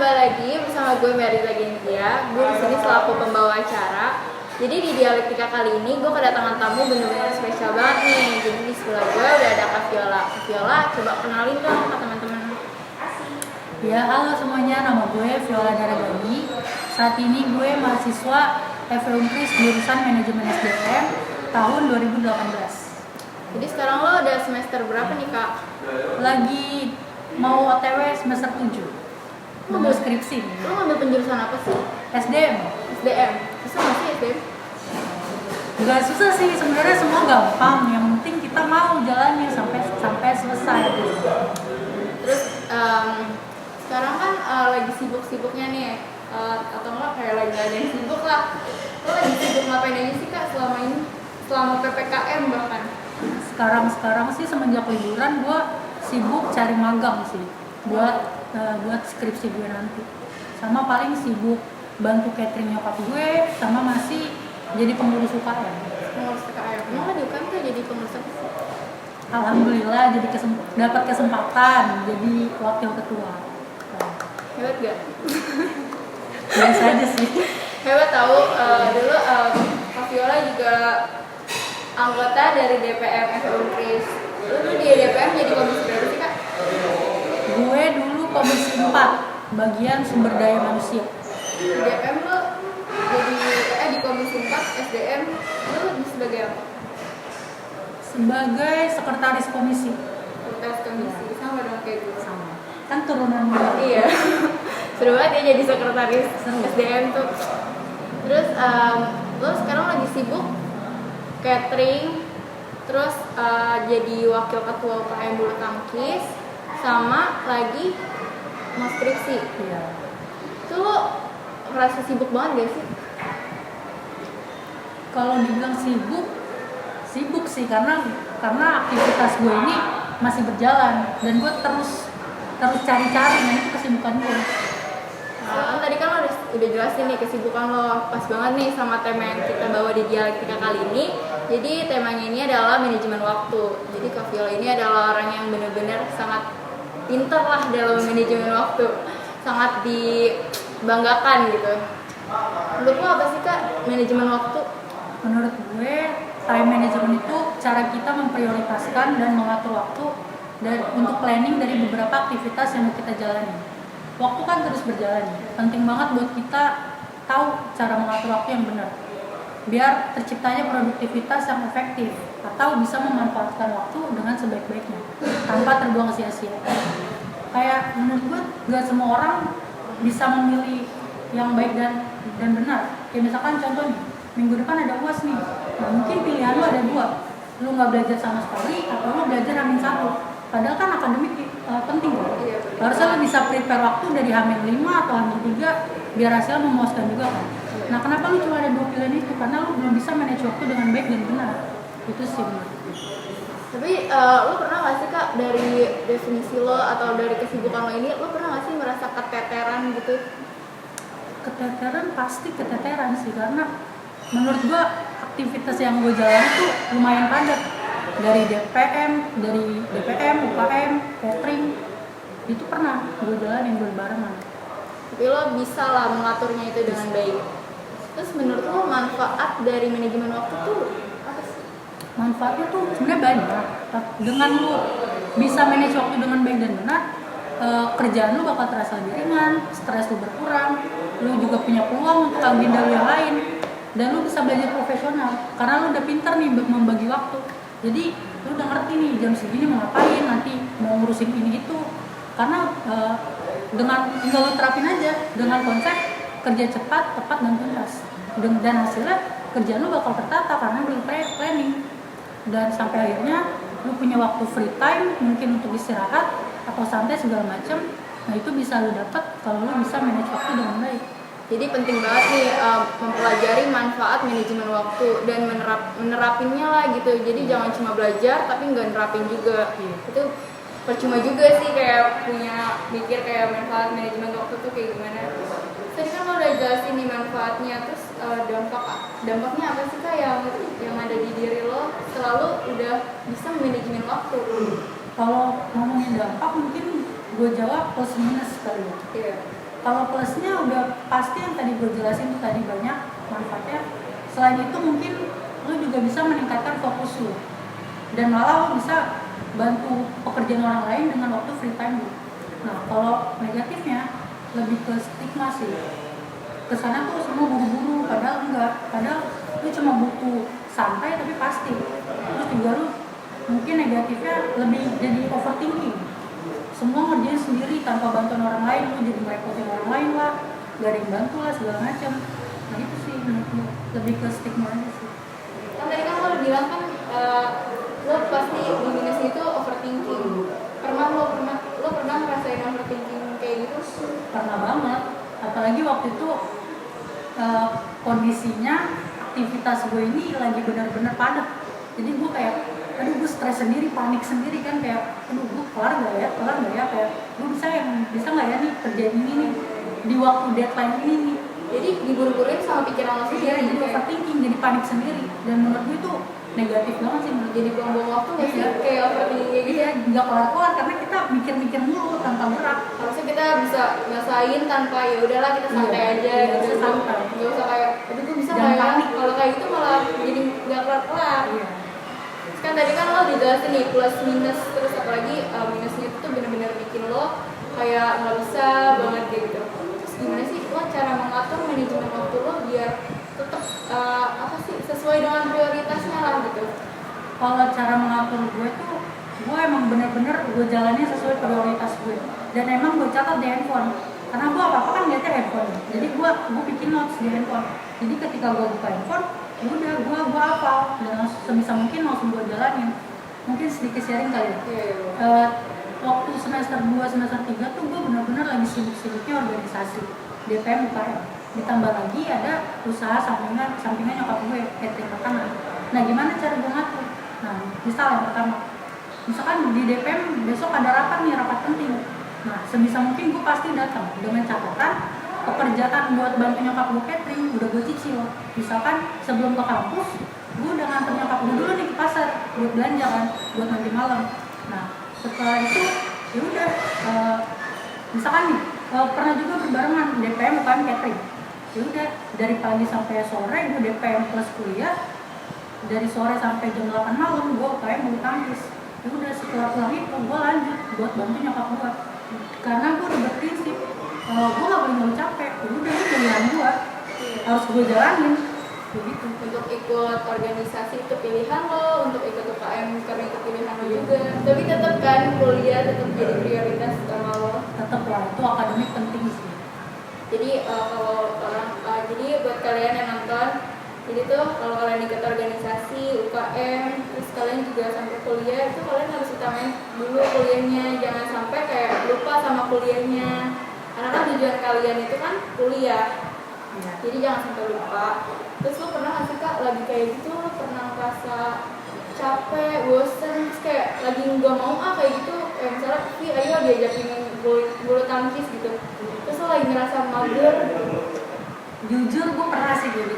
kembali lagi bersama gue Merita Gentia. Gue di sini selaku pembawa acara. Jadi di dialektika kali ini gue kedatangan tamu bener-bener spesial banget nih. Jadi di sebelah gue udah ada Kak Viola. Kak Viola, coba kenalin dong ke teman-teman. Ya, halo semuanya, nama gue Viola Daragani. Saat ini gue mahasiswa FE Unkris jurusan Manajemen SDM tahun 2018. Jadi sekarang lo udah semester berapa nih Kak? Lagi mau OTW semester 7. Mau skripsi. Lo ngambil penjurusan apa sih? SDM. SDM. Susah nggak sih SDM? Gak susah sih, sebenarnya semua gampang. Yang penting kita mau jalannya sampai selesai. Terus sekarang kan lagi sibuk-sibuknya nih, atau enggak kayak lagi ada yang sibuk lah. Lo lagi sibuk ngapain aja sih Kak selama ini? Selama PPKM bahkan? Sekarang sih semenjak liburan gue sibuk cari magang sih buat skripsi gue nanti. Sama paling sibuk bantu catering nyokap gue, sama masih jadi pengurus UKM. Pengurus PKM. Emang di UKM tuh jadi pengurus apa sih? Alhamdulillah jadi dapat kesempatan jadi wakil ketua. Hebat gak? Biasa aja sih. Hebat tahu. Dulu Kak Viola juga anggota dari DPM FE Unkris. Lu di DPM jadi komisi berapa sih Kak? Gue dulu komisi 4 bagian sumber daya manusia. Di DPM lu jadi di komisi 4 SDM lu sebagai apa? Sebagai sekretaris komisi. Sekretaris komisi. Sama dong kayak gue. Sama. Kan turunan gue. Iya. Seru banget ya jadi sekretaris SDM tuh. Terus lu sekarang lagi sibuk catering, terus jadi wakil ketua UKM bulu tangkis, sama lagi mau skripsi. Iya. Itu lo merasa sibuk banget gak sih? Kalau dibilang sibuk sih karena aktivitas gue ini masih berjalan dan gue terus cari-cari, nah itu kesibukan gue. Tadi kan lo udah jelasin nih kesibukan lo, pas banget nih sama tema yang kita bawa di dialektika kali ini. Jadi temanya ini adalah manajemen waktu. Jadi Kak Viola ini adalah orang yang benar-benar sangat pintar lah dalam manajemen waktu, sangat dibanggakan gitu. Menurut lo apa sih Kak manajemen waktu? Menurut gue time management itu cara kita memprioritaskan dan mengatur waktu dan untuk planning dari beberapa aktivitas yang mau kita jalani. Waktu kan terus berjalan, penting banget buat kita tahu cara mengatur waktu yang benar biar terciptanya produktivitas yang efektif atau bisa memanfaatkan waktu dengan sebaik-baiknya tanpa terbuang sia-sia. Kayak menurut gue gak semua orang bisa memilih yang baik dan benar. Kayak misalkan contoh nih, minggu depan ada UAS nih, nah mungkin pilihan lo ada dua, lo gak belajar sama sekali atau lo belajar H-1. Padahal kan akademik penting kan? Iya, Harusnya lo bisa prepare waktu dari H-5 atau H-3 biar hasilnya memuaskan juga kan. Nah kenapa lu cuma ada dua pilihan itu? Karena lu belum bisa manage waktu dengan baik dan benar. Itu sih menurutku. Tapi lu pernah gak sih Kak dari definisi lo atau dari kesibukan lo ini, lu pernah gak sih merasa keteteran gitu? Keteteran pasti keteteran sih, karena menurut gua aktivitas yang gue jalani tuh lumayan padat. Dari DPM, UKM, catering, itu pernah gue jalanin berbarengan. Tapi lo bisa lah mengaturnya itu dengan baik. Terus menurut lo manfaat dari manajemen waktu tuh apa sih? Manfaatnya tuh sebenarnya banyak. Dengan lu bisa manage waktu dengan baik dan benar, kerjaan lu bakal terasa lebih ringan, stres lu berkurang, lu juga punya peluang untuk agenda lu yang lain, dan lu bisa belajar profesional karena lu udah pintar nih membagi waktu. Jadi lu udah ngerti nih jam segini mau ngapain, nanti mau ngurusin ini itu. Karena dengan tinggal lu terapin aja dengan konsep kerja cepat, tepat, dan tuntas, dan hasilnya kerjaan lu bakal tertata karena lu planning, dan sampai akhirnya lu punya waktu free time mungkin untuk istirahat atau santai segala macam. Nah itu bisa lu dapat kalau lu bisa manage waktu dengan baik. Jadi penting banget nih mempelajari manfaat manajemen waktu dan menerapinnya lah gitu. Jadi jangan cuma belajar tapi nggak nerapin juga. Itu percuma juga sih, kayak punya mikir kayak manfaat manajemen waktu tuh kayak gimana. Tadi kan lo udah jelasin nih manfaatnya, terus dampaknya apa sih Kak yang ada di diri lo setelah lo udah bisa manajemen waktu? Kalau ngomongin dampak mungkin gue jawab plus minus kali ya. Iya. Kalau plusnya udah pasti yang tadi gue jelasin tuh tadi banyak manfaatnya. Selain itu mungkin lo juga bisa meningkatkan fokus lo dan malah lo bisa bantu pekerjaan orang lain dengan waktu free time lo. Nah kalau negatifnya lebih ke stigma sih. Kesana tuh semua buru-buru, padahal enggak. Padahal lu cuma butuh santai tapi pasti. Terus juga lu mungkin negatifnya lebih jadi overthinking. Semua ngerjain sendiri tanpa bantuan orang lain, lu jadi merepotin orang lain lah, gak ada yang bantu lah segala macam. Nah itu sih menurut gue, lebih ke stigma aja sih. Kan tadi kan lo bilang kan lo pasti di minus itu overthinking. Lo pernah ngerasain overthinking kayak gitu? Pernah banget, apalagi waktu itu kondisinya aktivitas gue ini lagi benar-benar padat. Jadi gue kayak aduh gue stres sendiri, panik sendiri kan, kayak aduh gue kelar nggak ya kayak gue bisa nggak ya nih kerjaan ini nih di waktu deadline ini nih. Jadi diburu-buruin sama pikiran lo sendiri. Jadi overthinking, jadi panik sendiri, dan menurut gue itu negatif banget sih. Jadi buang-buang waktu nggak sih kayak overthinking kayak gitu? Iya, nggak kelar-kelar karena kita mikir-mikir mulu tanpa gerak. Harusnya kita bisa ngasain tanpa ya udahlah kita santai aja iya, gitu. santai. Nggak usah kayak aduh gue bisa Jangan nggak ya? panik. Kalau kayak gitu malah jadi nggak kelar-kelar. Iya. Terus kan tadi kan lo dijelasin nih plus minus, terus apalagi minusnya itu tuh bener-bener bikin lo kayak nggak bisa banget gitu. Terus gimana sih lo cara mengatur manajemen waktu lo biar tetap apa sih sesuai dengan prioritasnya lah gitu? Kalau cara mengatur gue tuh, gue emang bener-bener gue jalannya sesuai prioritas gue, dan emang gue catat di handphone karena gue apa-apa kan liatnya handphone. Jadi gue bikin notes di handphone, jadi ketika gue buka handphone ya udah gue hafal dan sebisa mungkin langsung gue jalanin. Mungkin sedikit sharing kali ya. Waktu semester 2, semester 3 tuh gue benar-benar lagi sibuk-sibuknya organisasi DPM UKM, ditambah lagi ada usaha sampingan nyokap gue catering makanan. Nah gimana cara gue ngatur? Nah misal yang pertama, misalkan di DPM besok ada rapat penting. Nah sebisa mungkin gue pasti datang dengan catatan pekerjaan buat bantu nyokap gue catering udah gue cicil. Misalkan sebelum ke kampus gue udah nganter nyokap gue dulu nih ke pasar buat belanja kan, buat nanti malam. Nah setelah itu ya udah misalkan nih pernah juga berbarengan DPM UKM catering. Ya udah dari pagi sampai sore gue DPM plus kuliah, dari sore sampai jam 8 malam gue UKM bulu tangkis. Ya udah setelah pulang itu gue lanjut buat bantu nyokap gue, karena gue udah berprinsip gue gak boleh ngeluh capek. Ya udah ini pilihan gue, harus gue jalanin begitu. Untuk ikut organisasi itu pilihan lo, untuk ikut UKM karena itu pilihan lo juga. Tapi tetap kan kuliah tetap jadi prioritas utama lo. Tetap lah, itu akademik penting sih. Jadi kalau jadi buat kalian yang nonton, jadi tuh kalau kalian ikut organisasi UKM, terus kalian juga sampai kuliah, itu kalian harus utamain dulu kuliahnya, jangan sampai kayak lupa sama kuliahnya. Karena kan tujuan kalian itu kan kuliah. Ya. Jadi jangan sampai lupa. Terus lo pernah nggak sih kak lagi kayak gitu, lo pernah ngerasa capek, bosen, terus kayak lagi nggak mau kayak gitu, kayak misalnya ayo diajakin bulu tangkis gitu, terus lo lagi ngerasa mager. Jujur gue pernah sih gitu.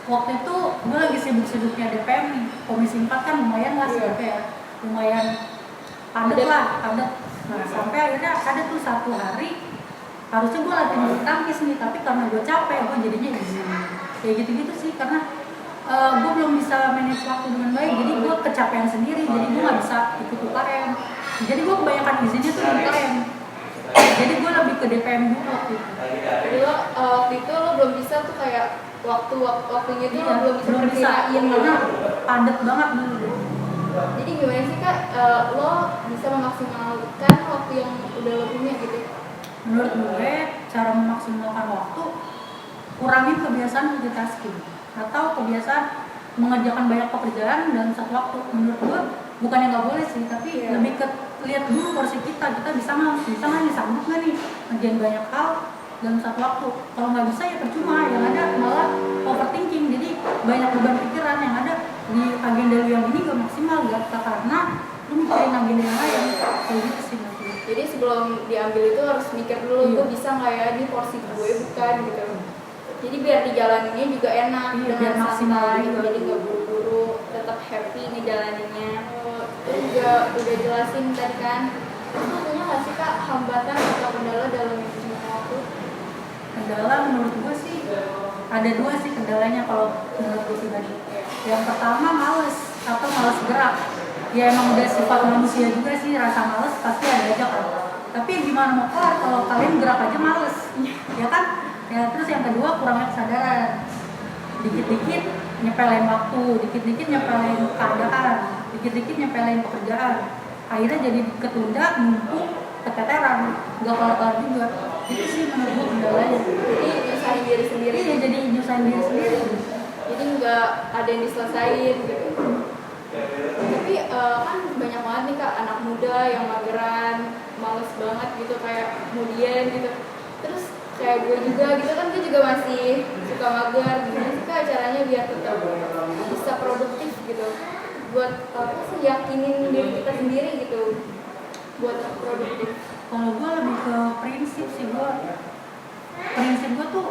Waktu itu gue lagi sibuk-sibuknya DPM nih, komisi 4 kan lumayan lah sih ya, lumayan padat. Nah sampai akhirnya ada tuh satu hari harusnya gue latihan bulu tangkis nih, tapi karena gue capek gue jadinya izin. Kayak gitu-gitu sih, karena gue belum bisa manage waktu dengan baik, jadi gue kecapean sendiri, jadi gue nggak bisa ikut UKM. Jadi gue kebanyakan izinnya tuh di UKM. Jadi gue lebih ke DPM dulu waktu itu. Jadi lo waktu itu lo belum bisa tuh kayak waktunya tuh lo belum bisa perkirain karena padat banget dulu. Jadi gimana sih kak lo bisa memaksimalkan waktu yang udah lo punya gitu? Menurut gue cara memaksimalkan waktu, kurangin kebiasaan multitasking atau kebiasaan mengerjakan banyak pekerjaan dalam satu waktu. Menurut gue bukan yang nggak boleh sih, tapi lebih ke lihat dulu porsi kita bisa nggak nih, sanggup nggak nih ngerjain banyak hal dalam satu waktu. Kalau nggak bisa ya percuma, yang ada malah overthinking, jadi banyak beban pikiran yang ada di agenda lu yang ini gak maksimal, karena lu mikirin agenda yang lain. Kayak gitu sih. Jadi sebelum diambil itu harus mikir dulu, gue bisa nggak ya, ini porsi gue bukan gitu. Jadi biar dijalaninnya juga enak, dengan santai, jadi nggak buru-buru, tetap happy ngejalaninnya. Terus juga udah jelasin tadi kan, itu punya nggak sih kak hambatan atau kendala dalam manajemen waktu? kendala menurut gue sih ada dua sih kendalanya kalau menurut gue pribadi. Yang pertama males atau males gerak. Ya emang udah sifat manusia juga sih, rasa males pasti ada aja kan. Tapi gimana mau kelar kalau kalian gerak aja males, ya kan? Ya terus yang kedua kurangnya kesadaran. Dikit-dikit nyepelin waktu, dikit-dikit nyepelin keadaan, dikit-dikit nyepelin pekerjaan. Akhirnya jadi ketunda, numpuk, keteteran, nggak kelar-kelar juga. Itu sih menurut gue kendalanya. Jadi nyusahin diri sendiri. Iya, jadi nyusahin diri sendiri. Jadi nggak ada yang diselesain gitu. Tapi kan banyak banget nih kak anak muda yang mageran, males banget gitu kayak kemudian gitu. Terus kayak gue juga gitu kan, gue juga masih suka mager. Gimana sih kak caranya biar tetap bisa produktif gitu? Buat apa sih yakinin diri kita sendiri gitu buat produktif. Kalau gue lebih ke prinsip sih, prinsip gue tuh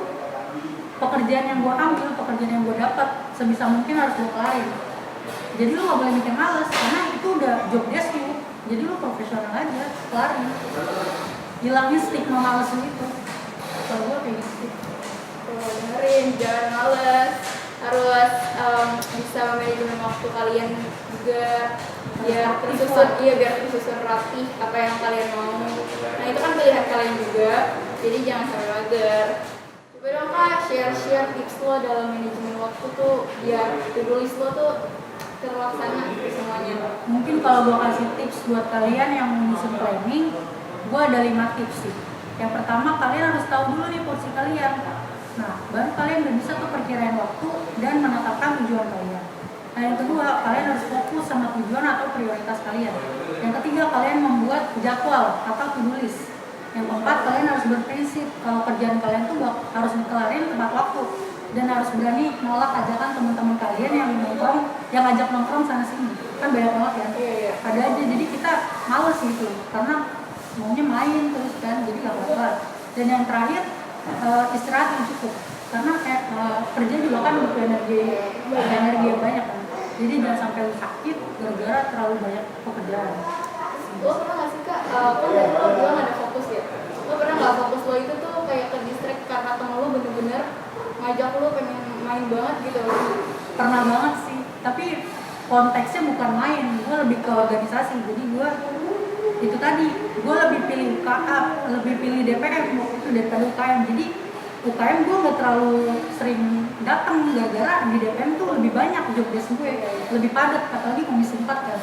pekerjaan yang gue ambil, pekerjaan yang gue dapat sebisa mungkin harus gue kelarin. Jadi lo gak boleh mikir males karena itu udah job desk lu. Jadi lo profesional aja, kelarin. Hilangin stigma males itu. Kalau gue kayak gitu. Dengerin, jangan males, harus bisa manajemen waktu kalian juga biar tersusun rapi apa yang kalian mau. Nah itu kan pilihan kalian juga, jadi jangan sampai mager. Coba dong kak share tips lo dalam manajemen waktu tuh biar to-do list lo tuh terlaksana gitu semuanya. Mungkin kalau gue kasih tips buat kalian yang menyusun planning, gue ada 5 tips sih. Yang pertama, kalian harus tahu dulu nih porsi kalian. Nah, baru kalian udah bisa tuh perkirain waktu dan menetapkan tujuan kalian. Nah, yang kedua, kalian harus fokus sama tujuan atau prioritas kalian. Yang ketiga, kalian membuat jadwal atau to-do list. Yang keempat, kalian harus berprinsip kalau kerjaan kalian tuh harus dikelarin tepat waktu. Dan harus berani nolak ajakan teman-teman kalian yang ajak nongkrong sana sini. Kan banyak banget ya. Iya. Ada aja, jadi kita males gitu karena maunya main terus kan, jadi gak apa-apa. Dan yang terakhir, istirahat yang cukup karena kerja juga kan butuh energi yang banyak kan. Jadi jangan sampai lu sakit gara-gara terlalu banyak pekerjaan. Lo pernah gak sih kak, kan dari lo bilang ada fokus ya, lo pernah gak fokus lo itu tuh kayak ke distract karena temen lo bener-bener ngajak lo pengen main banget gitu? Pernah banget sih, tapi konteksnya bukan main, gue lebih ke organisasi. Jadi gue itu tadi, gue lebih pilih UKM, lebih pilih DPM waktu itu daripada UKM. Jadi UKM gue nggak terlalu sering datang gara-gara di DPM tuh lebih banyak job desk gue, lebih padat, apalagi komisi 4 kan.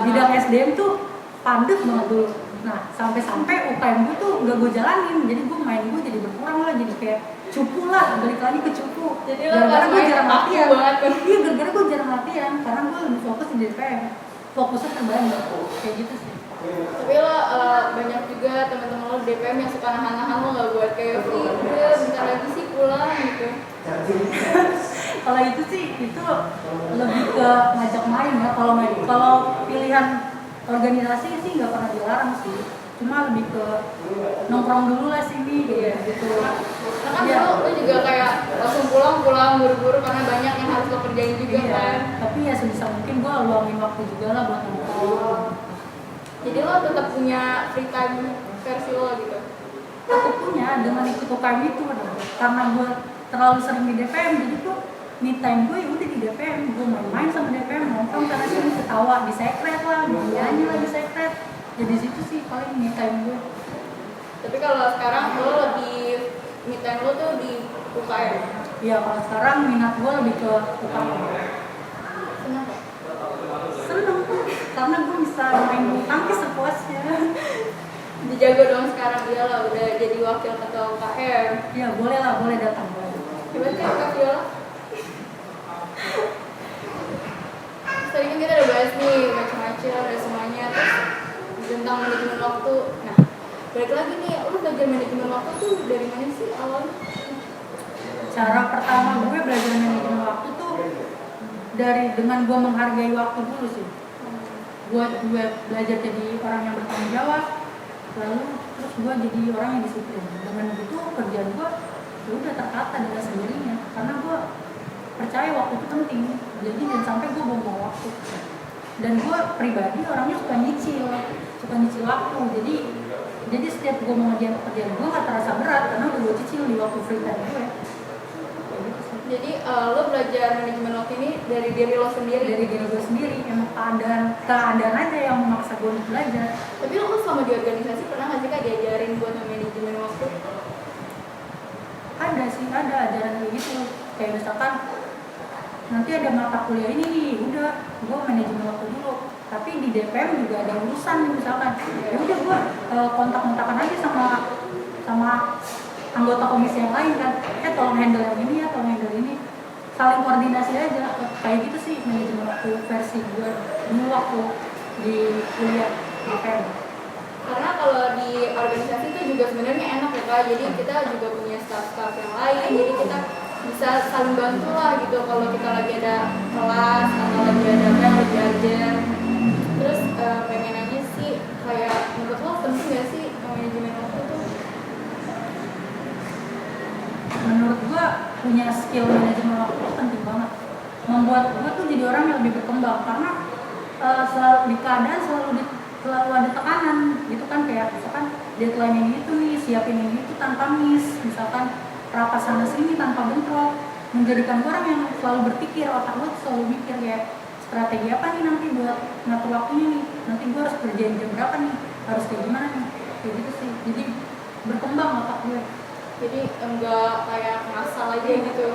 Bidang SDM tuh padat banget dulu. Nah sampai-sampai UKM gue tuh nggak gue jalanin, jadi gue main gue jadi berkurang lah, jadi kayak cupu lah, balik lagi ke cupu. Jadi gara-gara gue jarang latihan. banget. Iya, gara-gara gue jarang latihan karena gue lebih fokus di DPM, fokusnya terbanyak kayak gitu sih. Tapi lo banyak juga teman-teman lo DPM yang suka nahan-nahan lo gak buat kayak udah bentar lagi sih pulang gitu. Kalau itu sih itu lebih ke ngajak main ya. Kalau pilihan organisasi sih nggak pernah dilarang sih, cuma lebih ke nongkrong dulu lah sini gitu. Karena kan lo juga kayak langsung pulang buru-buru karena banyak yang harus lo kerjain juga Iya, kan. tapi ya sebisa mungkin gue luangin waktu juga lah buat nongkrong. Jadi lo tetap punya free time versi lo gitu. Aku punya dengan ikut UKM itu karena gue terlalu sering di DPM, jadi tuh me time gue ya udah di DPM, gue main-main sama DPM, nongkrong karena sini ketawa di sekret lah, nyanyi lah di sekret. Jadi situ sih paling me time gue. Tapi kalau sekarang lo lebih me time lo tuh di UKM. Iya, kalau sekarang minat gue lebih ke UKM. Kenapa? Seneng karena gue bisa main bulu tangkis sepuasnya. Dijago dong sekarang, iyalah udah jadi wakil ketua UKM. Iya, boleh lah, boleh datang, boleh. Coba kan Kak Viola. Terus tadi kan kita udah bahas nih macam-macam ada semuanya, terus tentang manajemen waktu. Nah, balik lagi nih, lo belajar manajemen waktu tuh dari mana sih awalnya? Cara pertama gue belajar manajemen waktu tuh dengan gue menghargai waktu dulu sih. Gue belajar jadi orang yang bertanggung jawab, lalu terus gue jadi orang yang disiplin. Dengan begitu kerjaan gue udah tertata dengan sendirinya, karena gue percaya waktu itu penting. Jadi jangan sampai gue buang-buang waktu. Dan gue pribadi orangnya suka nyicil waktu. Jadi setiap gue mau ngerjain pekerjaan gue nggak terasa berat karena udah gue cicil di waktu free time gue. Kayak gitu sih. Jadi lo belajar manajemen waktu ini dari diri lo sendiri? Dari diri gue sendiri, emang keadaan aja yang memaksa gue untuk belajar. Tapi lo selama di organisasi pernah nggak sih kak diajarin buat manajemen waktu? Ada sih, ada ajaran kayak gitu. Kayak misalkan nanti ada mata kuliah ini nih, udah gue manajemen waktu dulu. Tapi di DPM juga ada urusan nih misalkan. Ya udah gue kontak-kontakan aja sama anggota komisi yang lain kan. Tolong handle yang ini ya, tolong handle ini. Saling koordinasi aja. Kayak gitu sih manajemen waktu versi gue dulu waktu di kuliah DPM. Karena kalau di organisasi itu juga sebenarnya enak ya kak, jadi kita juga punya staff-staff yang lain, jadi kita bisa saling bantu lah gitu kalau kita lagi ada kelas atau lagi ada apa yang lagi urgent. Terus pengen nanya sih, kayak menurut lo penting gak sih manajemen waktu tuh? Menurut gua punya skill manajemen waktu itu penting banget, membuat gua tuh jadi orang yang lebih berkembang karena selalu di keadaan selalu ada tekanan gitu kan, kayak misalkan deadline ini itu nih, siapin ini itu tanpa miss, misalkan rapat sana sini tanpa bentrok, menjadikan gua orang yang selalu berpikir, otak gua tuh selalu mikir kayak strategi apa nih nanti buat ngatur waktunya nih, nanti gua harus kerjain jam berapa nih, harus kayak gimana nih, kayak gitu sih. Jadi berkembang otak gue. Jadi enggak kayak ngasal aja gitu,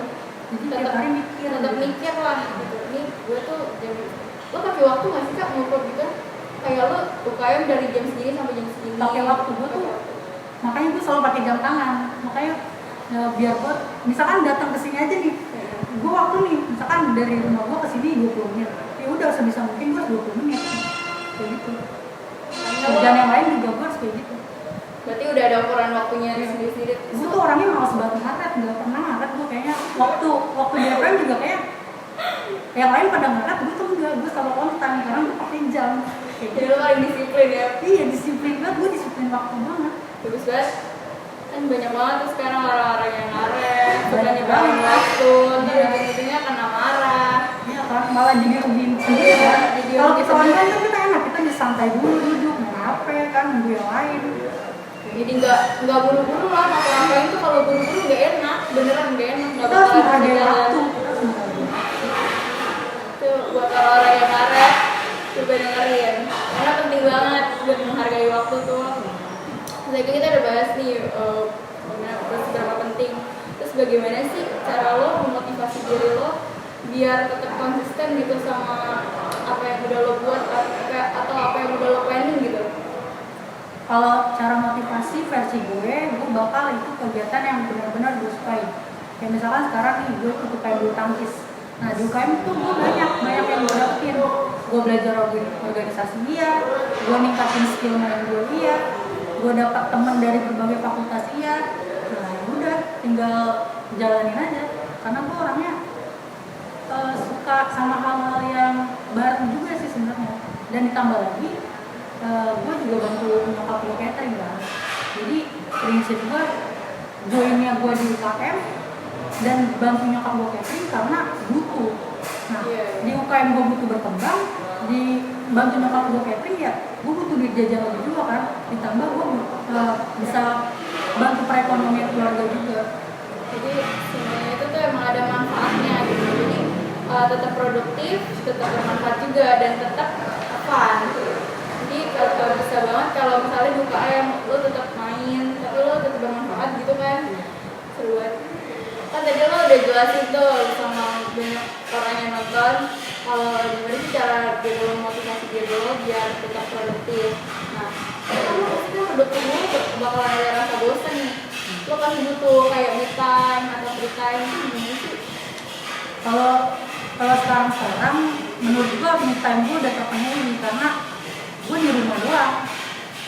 Jadi tiap hari mikir lah gitu. Ini gue tuh jam, lo pakai waktu nggak sih kak ngukur gitu? Kayak lo UKM dari jam segini sampai jam segini. Pakai waktu gue tuh, makanya gue selalu pakai jam tangan, makanya biar gue misalkan datang ke sini aja nih, gue waktu nih misalkan dari rumah gue ke sini 20 menit, ya udah sebisa mungkin gue 20 menit kayak gitu. Dan yang lain juga gue harus kayak gitu. Berarti udah ada ukuran waktunya sendiri-sendiri. Gue tuh orangnya malas banget ngaret, nggak pernah ngaret gue kayaknya. Waktu di FM juga kayak yang lain pada ngaret, gue tuh enggak, gue selalu konstan karena gue pakai jam. Jadi lo paling disiplin ya? Iya disiplin banget, gue disiplin waktu banget. Bagus banget. Kan banyak banget tuh sekarang orang-orang yang ngaret, suka nyebarin waktu, ntar ujung-ujungnya kena marah. Iya kan, malah jadi rugiin sendiri kan. Kalau kita online kan kita enak, kita bisa santai dulu, duduk, main HP kan, nunggu yang lain. Jadi nggak buru-buru lah, ngapa-ngapain tuh kalau buru-buru nggak enak, beneran nggak enak. Nggak Kita harus bakal menghargai jalan. waktu. Tuh buat orang-orang yang ngaret, coba dengerin. Karena penting banget buat menghargai waktu tuh. Tadi kita udah bahas nih seberapa penting. Terus bagaimana sih cara lo memotivasi diri lo biar tetap konsisten gitu sama apa yang udah lo buat atau apa yang udah lo planning gitu? Kalau cara motivasi versi gue bakal itu kegiatan yang benar-benar gue sukai. Kayak misalkan sekarang nih gue ikut UKM bulu tangkis. Nah di UKM itu gue banyak yang gue dapetin. Gue belajar organisasi iya, gue ningkatin skill main gue iya, gue dapat teman dari berbagai fakultas iya. Nah udah tinggal jalanin aja. Karena gue orangnya suka sama hal-hal yang baru juga sih sebenarnya. Dan ditambah lagi gue juga bantu nyokap gue catering kan. Jadi prinsip gue joinnya gue di UKM dan bantu nyokap gue catering karena butuh. Nah di UKM gue butuh berkembang, di bantu nyokap gue catering ya gue butuh duit jajan lagi juga kan. Ditambah gue bisa bantu perekonomian keluarga juga. Jadi sebenarnya itu tuh emang ada manfaatnya gitu. Jadi tetap produktif, tetap bermanfaat juga dan tetap fun. Jadi kalau bisa banget kalau misalnya di UKM lo tetap main tapi lo tetap bermanfaat gitu kan, seru banget. Kan tadi lo udah jelasin tuh sama banyak orang yang nonton kalau gimana sih cara diri lo motivasi diri lo biar tetap produktif. Nah kalau maksudnya produktif lo bakalan ada rasa bosan nih, lo pasti butuh kayak me time atau free time gimana sih? Kalau sekarang menurut gue me time gue udah terpenuhi karena gue di rumah doang,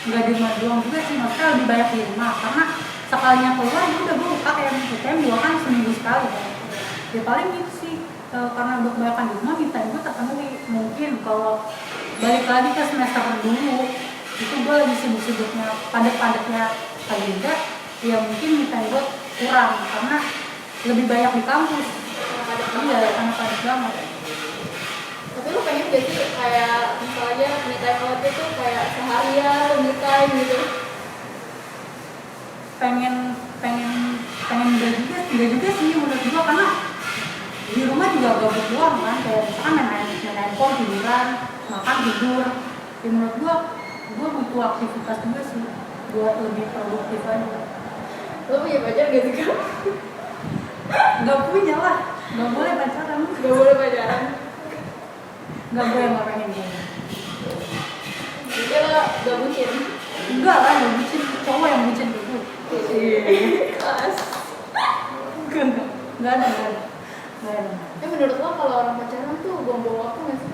nggak di rumah doang juga sih, maksudnya lebih banyak di rumah karena sekalinya keluar ya udah gue UKM 2 kan seminggu sekali kan. Ya paling gitu sih, karena udah kebanyakan di rumah me time gue terpenuhi. Mungkin kalau balik lagi ke semester dulu itu gue lagi sibuk-sibuknya padat-padatnya agenda, ya mungkin me time gue kurang karena lebih banyak di kampus. Iya, karena padat banget. Tapi lo pengen gak sih kayak misalnya me time lo itu kayak seharian me time gitu? Pengen enggak juga sih menurut gua, karena di rumah juga gabut doang kan, kayak misalkan main handphone, tiduran, makan, tidur. Ya menurut gua butuh aktivitas juga sih buat lebih produktif aja. Lo punya pacar gak sih Kak? Gak punya lah, gak boleh pacaran, Gak boleh pacaran. gak boleh nggak pengen gini. Jadi lo gak bucin. Enggak lah, gak bucin, cowok yang bucin gitu. Kelas. Enggak ada. Menurut lo kalau orang pacaran tuh buang-buang waktu gak sih?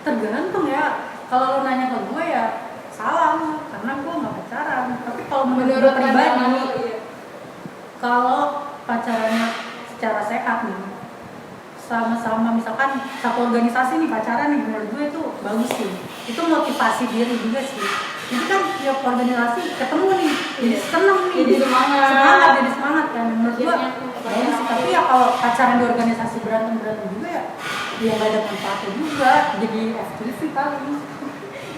Tergantung ya. Kalau lo nanya ke gue ya salah, karena gue nggak pacaran. Tapi kalau menurut gue pribadi, iya. kalau pacarannya secara sehat nih, sama-sama misalkan satu organisasi nih pacaran nih, menurut gue itu bagus sih. Itu motivasi diri juga sih. Jadi kan tiap organisasi ketemu nih, jadi seneng nih, Jadi semangat. jadi semangat kan. Menurut gue bagus sih. Tapi ya kalau pacaran di organisasi berantem juga ya nggak ada manfaatnya juga. Jadi FTV paling.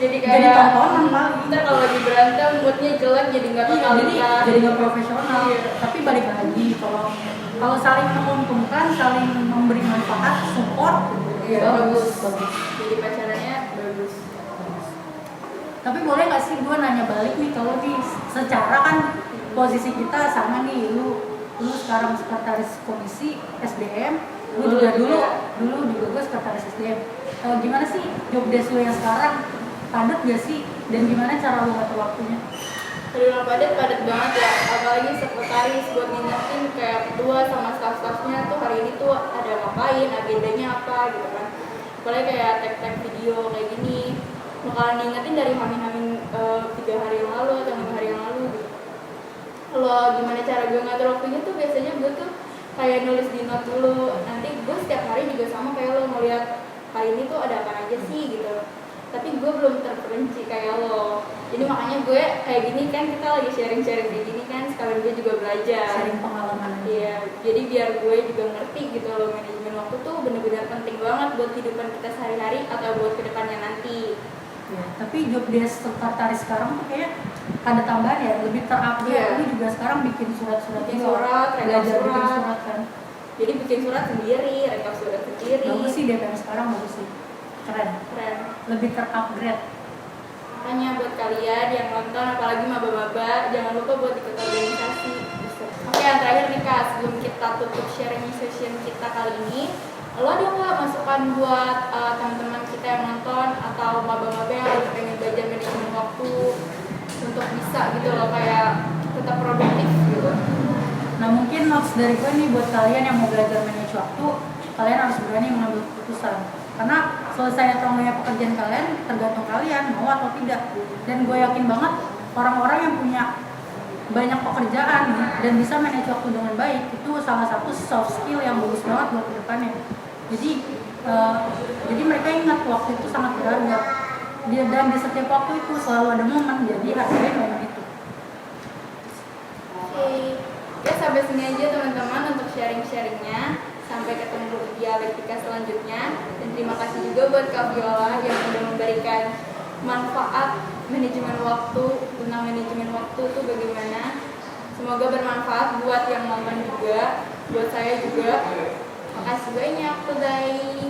Jadi kayak tontonan paling. Ntar kalau lagi berantem moodnya jelek jadi nggak Iya, totalitas. jadi nggak profesional. Iya. Tapi balik lagi kalau saling menguntungkan, saling memberi manfaat, support, Iya, ya bagus. bagus. Jadi pacarannya bagus. Tapi boleh nggak sih gue nanya balik nih, kalau nih secara kan posisi kita sama nih, lu sekarang sekretaris komisi SDM, lu juga dulu juga gue sekretaris SDM. Gimana sih job desk lu yang sekarang, padat gak sih, dan gimana cara lu ngatur waktunya? Kalau padat banget ya, apalagi sekretaris buat ngingetin kayak ketua sama staff-staffnya tuh hari ini tuh ada ngapain, agendanya apa gitu kan. Apalagi kayak tag-tag video kayak gini bakalan diingetin dari hamin-hamin 3 hari yang lalu atau 5 hari yang lalu gitu. Kalau gimana cara gue ngatur waktunya tuh biasanya gue tuh kayak nulis di note dulu. Nanti gue setiap hari juga sama kayak lo ngeliat hari ini tuh ada apa aja sih gitu. Tapi gue belum terperinci kayak lo. Jadi makanya gue kayak gini kan, kita lagi sharing-sharing kayak gini kan, sekalian gue juga belajar. Sharing pengalaman. Iya, jadi biar gue juga ngerti gitu loh, manajemen waktu tuh bener-bener penting banget buat kehidupan kita sehari-hari atau buat kedepannya nanti. Ya, tapi job desk sekretaris sekarang tuh kayak ada tambahan ya, lebih terupdate. Iya. Lu juga sekarang bikin surat-surat Bikin juga. surat, rekap Belajar bikin surat. surat kan. Jadi bikin surat sendiri, rekap surat sendiri. Bagus sih DPM sekarang, bagus sih. Keren. Lebih terupgrade. Makanya buat kalian yang nonton, apalagi maba-maba, jangan lupa buat ikut organisasi. Oke, yang terakhir nih Kak, sebelum kita tutup sharing session kita kali ini, lo ada nggak masukan buat teman-teman kita yang nonton atau maba-maba yang lagi pengen belajar manajemen waktu untuk bisa gitu loh, kayak tetap produktif gitu? Nah, mungkin notes dari gue nih buat kalian yang mau belajar manage waktu, kalian harus berani mengambil keputusan. Karena selesai atau enggaknya pekerjaan kalian tergantung kalian mau atau tidak. Dan gue yakin banget orang-orang yang punya banyak pekerjaan dan bisa manage waktu dengan baik, itu salah satu soft skill yang bagus banget buat kedepannya. Jadi mereka ingat waktu itu sangat berharga. Dan di setiap waktu itu selalu ada momen, jadi hargain momen itu. Oke, ya sampai sini aja teman-teman untuk sharing-sharingnya. Sampai ketemu di dialektika selanjutnya. Dan terima kasih juga buat Kak Viola yang sudah memberikan manfaat manajemen waktu, tentang manajemen waktu itu bagaimana. Semoga bermanfaat buat yang nonton juga, buat saya juga. Makasih banyak, bye.